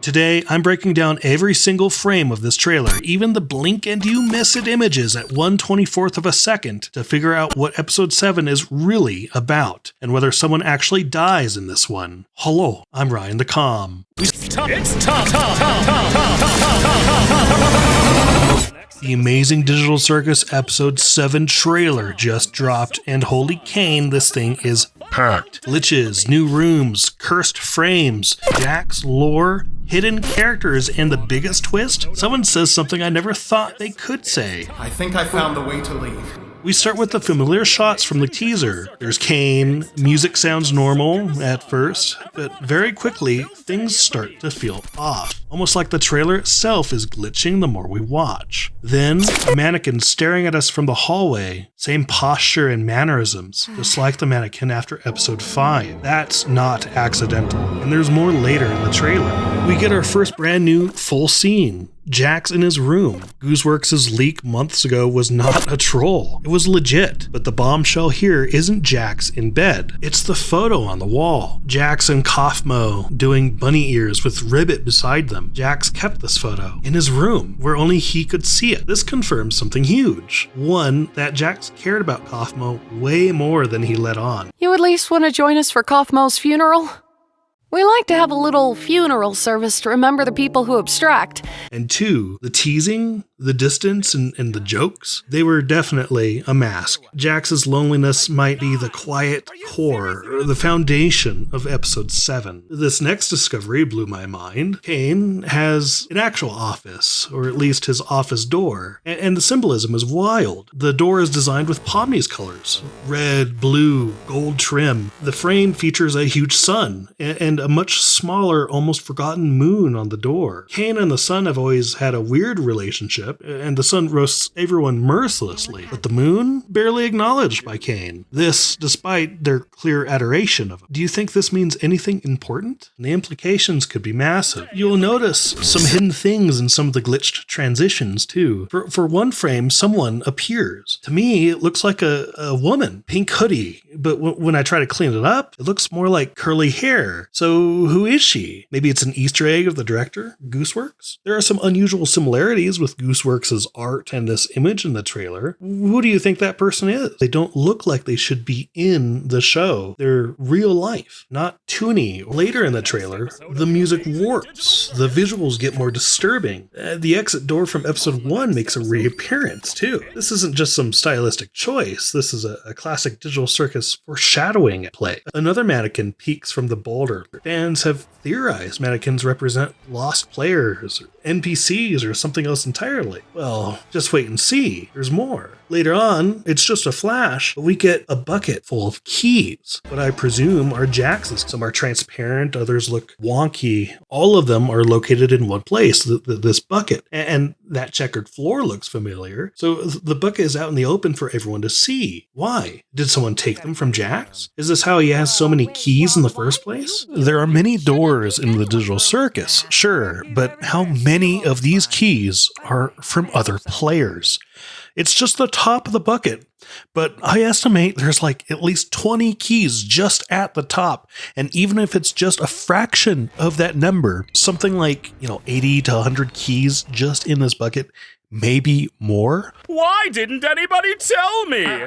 Today, I'm breaking down every single frame of this trailer, even the blink and you miss it images at 1/24th of a second to figure out what episode 7 is really about, and whether someone actually dies in this one. Hello, I'm Ryan the Comm. The Amazing Digital Circus episode 7 trailer just dropped, and holy Caine, this thing is packed. Glitches, new rooms, cursed frames, Jack's lore, hidden characters, and the biggest twist? Someone says something I never thought they could say. I think I found the way to leave. We start with the familiar shots from the teaser. There's Caine, music sounds normal at first, but very quickly, things start to feel off. Almost like the trailer itself is glitching the more we watch. Then, a mannequin staring at us from the hallway. Same posture and mannerisms, just like the mannequin after episode 5. That's not accidental, and there's more later in the trailer. We get our first brand new full scene. Jack's in his room. Gooseworx's leak months ago was not a troll. It was legit, but the bombshell here isn't Jack's in bed. It's the photo on the wall. Jack's and Kaufmo doing bunny ears with Ribbit beside them. Jack's kept this photo in his room, where only he could see it. This confirms something huge. One, that Jack's cared about Kaufmo way more than he let on. You at least want to join us for Kaufmo's funeral? We like to have a little funeral service to remember the people who abstract. And two, the teasing, the distance, and the jokes, they were definitely a mask. Jax's loneliness might be the quiet core, or the foundation of episode 7. This next discovery blew my mind. Caine has an actual office, or at least his office door, and the symbolism is wild. The door is designed with Pomni's colors, red, blue, gold trim. The frame features a huge sun, and a much smaller, almost forgotten moon on the door. Caine and the sun have always had a weird relationship, and the sun roasts everyone mercilessly, but the moon barely acknowledged by Caine. This, despite their clear adoration of him. Do you think this means anything important? The implications could be massive. You'll notice some hidden things in some of the glitched transitions too. For one frame, someone appears. To me, it looks like a woman, pink hoodie, but when I try to clean it up, it looks more like curly hair. So who is she? Maybe it's an Easter egg of the director, Gooseworx? There are some unusual similarities with Gooseworx's art and this image in the trailer. Who do you think that person is? They don't look like they should be in the show. They're real life, not toony. Later in the trailer, the music warps. The visuals get more disturbing. The exit door from episode 1 makes a reappearance too. This isn't just some stylistic choice. This is a classic Digital Circus foreshadowing at play. Another mannequin peeks from the boulder. Fans have theorized mannequins represent lost players, or NPCs, or something else entirely. Well, just wait and see. There's more. Later on, it's just a flash, but we get a bucket full of keys. What I presume are Jax's. Some are transparent, others look wonky. All of them are located in one place, this bucket. And that checkered floor looks familiar. So the bucket is out in the open for everyone to see. Why? Did someone take them from Jax? Is this how he has so many keys in the first place? There are many doors in the Digital Circus, sure, but how many of these keys are from other players? It's just the top of the bucket, but I estimate there's like at least 20 keys just at the top. And even if it's just a fraction of that number, something like, 80 to 100 keys just in this bucket, maybe more. Why didn't anybody tell me?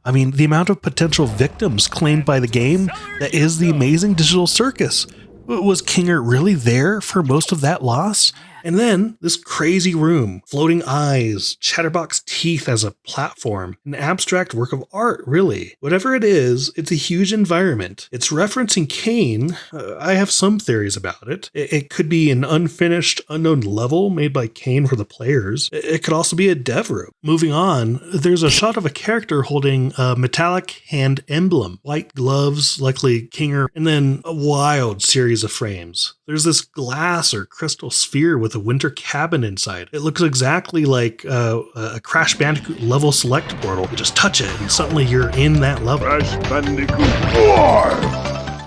I mean, the amount of potential victims claimed by the game that is the Amazing Digital Circus. Was Kinger really there for most of that loss? And then this crazy room, floating eyes, chatterbox teeth as a platform, an abstract work of art, really. Whatever it is, it's a huge environment. It's referencing Caine. I have some theories about it. It could be an unfinished, unknown level made by Caine for the players. It could also be a dev room. Moving on, there's a shot of a character holding a metallic hand emblem, white gloves, likely Kinger, and then a wild series of frames. There's this glass or crystal sphere with a winter cabin inside. It looks exactly like a Crash Bandicoot level select portal. You just touch it and suddenly you're in that level. Crash Bandicoot 4!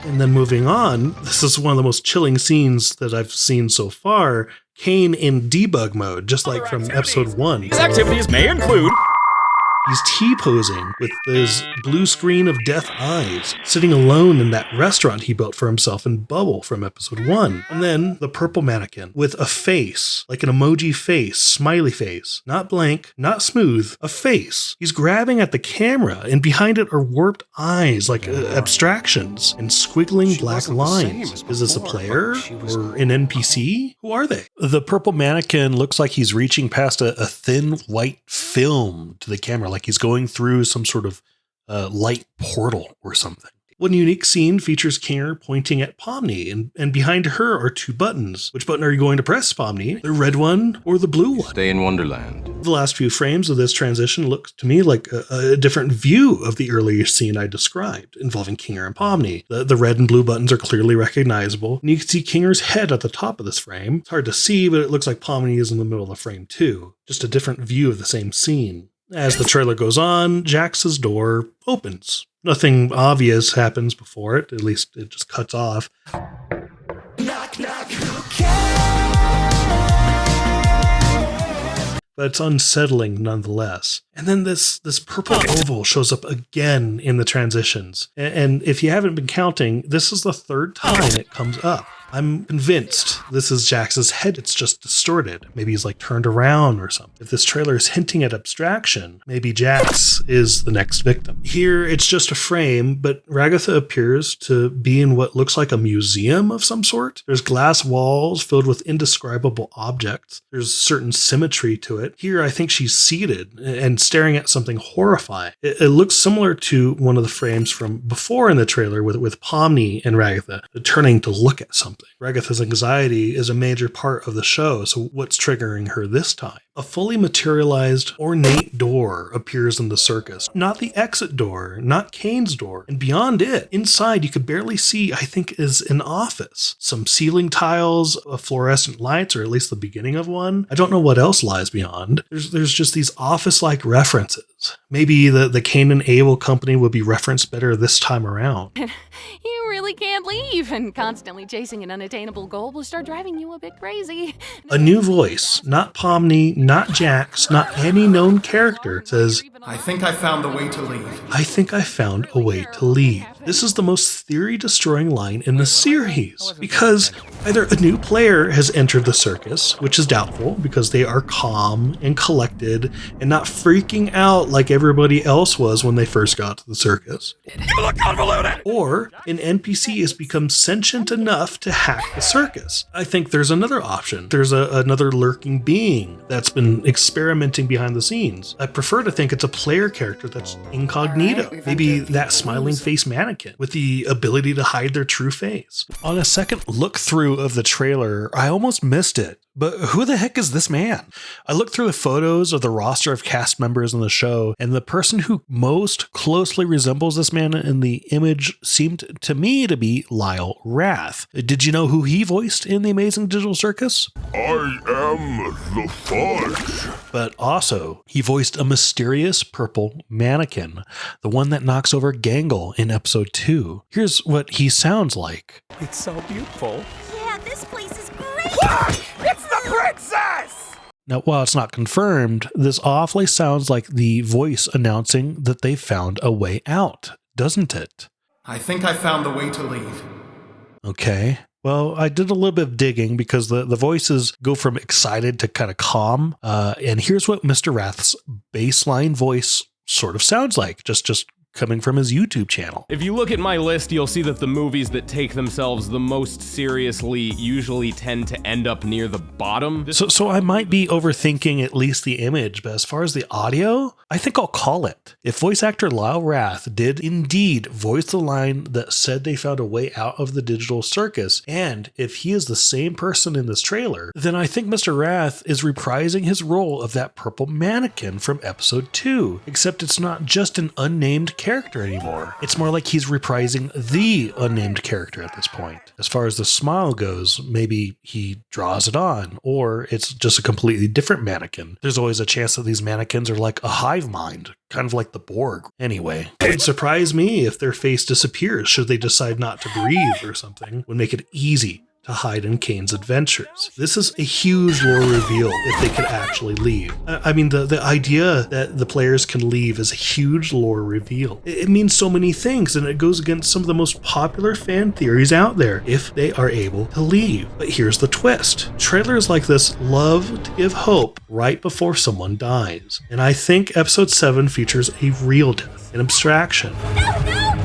And then moving on, this is one of the most chilling scenes that I've seen so far. Caine in debug mode, just like from episode 1. These activities may include He's T-posing with his blue screen of death eyes, sitting alone in that restaurant he built for himself in Bubble from episode 1. And then the purple mannequin with a face, like an emoji face, smiley face, not blank, not smooth, a face. He's grabbing at the camera, and behind it are warped eyes like abstractions and squiggling black lines. Is this a player or an NPC? Who are they? The purple mannequin looks like he's reaching past a thin white film to the camera, like he's going through some sort of light portal or something. One unique scene features Kaine pointing at Pomni, and behind her are 2 buttons. Which button are you going to press, Pomni? The red one or the blue one? Stay in Wonderland. The last few frames of this transition look to me like a different view of the earlier scene I described, involving Kaine and Pomni. The red and blue buttons are clearly recognizable, and you can see Kaine's head at the top of this frame. It's hard to see, but it looks like Pomni is in the middle of the frame too. Just a different view of the same scene. As the trailer goes on, Jax's door opens. Nothing obvious happens before it, at least it just cuts off. But it's unsettling nonetheless. And then this purple oval shows up again in the transitions. And if you haven't been counting, this is the 3rd time it comes up. I'm convinced this is Jax's head. It's just distorted. Maybe he's like turned around or something. If this trailer is hinting at abstraction, maybe Jax is the next victim. Here, it's just a frame, but Ragatha appears to be in what looks like a museum of some sort. There's glass walls filled with indescribable objects. There's certain symmetry to it. Here, I think she's seated and staring at something horrifying. It looks similar to one of the frames from before in the trailer with Pomni and Ragatha turning to look at something. Ragatha's anxiety is a major part of the show, so what's triggering her this time? A fully materialized, ornate door appears in the circus. Not the exit door, not Kaine's door. And beyond it, inside you could barely see, I think, is an office. Some ceiling tiles, fluorescent lights, or at least the beginning of one. I don't know what else lies beyond. There's just these office-like references. Maybe the Caine and Abel company would be referenced better this time around. You really can't leave, and constantly chasing an unattainable goal will start driving you a bit crazy. A new voice, not Pomni, not Jax, not any known character, says, I think I found the way to leave. I think I found a way to leave. This is the most theory-destroying line in the series, because either a new player has entered the circus, which is doubtful because they are calm and collected and not freaking out like everybody else was when they first got to the circus. You look convoluted! Or an NPC has become sentient enough to hack the circus. I think there's another option. There's another lurking being that's been experimenting behind the scenes. I prefer to think it's a player character that's incognito. Maybe that smiling face mannequin with the ability to hide their true face. On a second look through of the trailer, I almost missed it. But who the heck is this man? I looked through the photos of the roster of cast members in the show, and the person who most closely resembles this man in the image seemed to me to be Lyle Rath. Did you know who he voiced in the Amazing Digital Circus? I am the Fudge. But also, he voiced a mysterious purple mannequin, the one that knocks over Gangle in episode 2. Here's what he sounds like. It's so beautiful. Yeah, this place is great! It's the princess! Now, while it's not confirmed, this awfully sounds like the voice announcing that they found a way out, doesn't it? I think I found the way to leave. Okay. Well, I did a little bit of digging because the voices go from excited to kind of calm. And here's what Mr. Rath's baseline voice sort of sounds like, just coming from his YouTube channel. If you look at my list, you'll see that the movies that take themselves the most seriously usually tend to end up near the bottom. So I might be overthinking at least the image, but as far as the audio, I think I'll call it. If voice actor Lyle Rath did indeed voice the line that said they found a way out of the digital circus, and if he is the same person in this trailer, then I think Mr. Rath is reprising his role of that purple mannequin from episode 2, except it's not just an unnamed character anymore. It's more like he's reprising the unnamed character at this point. As far as the smile goes, maybe he draws it on, or it's just a completely different mannequin. There's always a chance that these mannequins are like a hive mind, kind of like the Borg. Anyway, it'd surprise me if their face disappears should they decide not to breathe or something. Would make it easy to hide in Caine's adventures. This is a huge lore reveal if they could actually leave. I mean, the idea that the players can leave is a huge lore reveal. It means so many things, and it goes against some of the most popular fan theories out there if they are able to leave. But here's the twist. Trailers like this love to give hope right before someone dies. And I think episode 7 features a real death, an abstraction. Caine!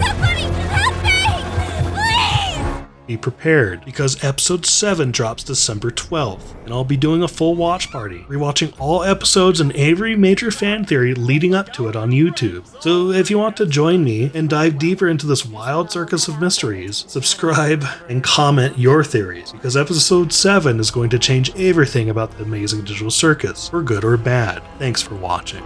Somebody help me! Please! Be prepared, because episode 7 drops December 12th, and I'll be doing a full watch party, rewatching all episodes and every major fan theory leading up to it on YouTube. So if you want to join me and dive deeper into this wild circus of mysteries, subscribe and comment your theories, because episode 7 is going to change everything about the Amazing Digital Circus, for good or bad. Thanks for watching.